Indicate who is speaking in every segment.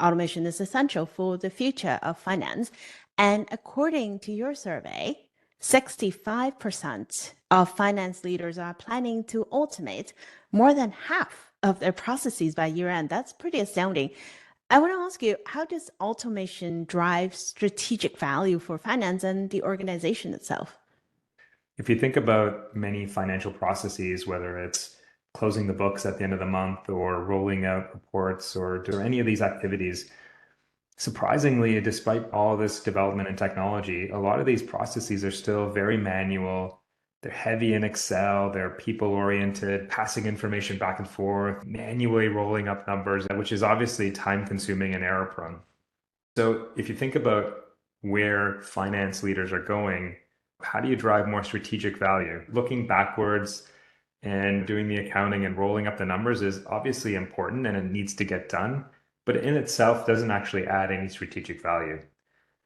Speaker 1: automation is essential for the future of finance. And according to your survey, 65% of finance leaders are planning to automate more than half of their processes by year end. That's pretty astounding. I want to ask you, how does automation drive strategic value for finance and the organization itself?
Speaker 2: If you think about many financial processes, whether it's closing the books at the end of the month or rolling out reports or do any of these activities, surprisingly, despite all this development in technology, a lot of these processes are still very manual. They're heavy in Excel, they're people oriented, passing information back and forth, manually rolling up numbers, which is obviously time consuming and error prone. So if you think about where finance leaders are going, how do you drive more strategic value? Looking backwards and doing the accounting and rolling up the numbers is obviously important and it needs to get done, but in itself doesn't actually add any strategic value.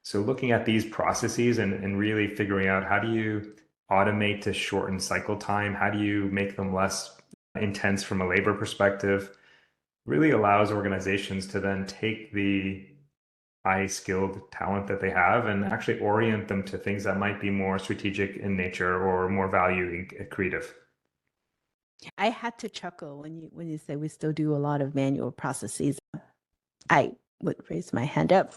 Speaker 2: So looking at these processes and really figuring out how do you automate to shorten cycle time, how do you make them less intense from a labor perspective, really allows organizations to then take the high skilled talent that they have and actually orient them to things that might be more strategic in nature or more value creative.
Speaker 1: I had to chuckle when you say we still do a lot of manual processes. I would raise my hand up.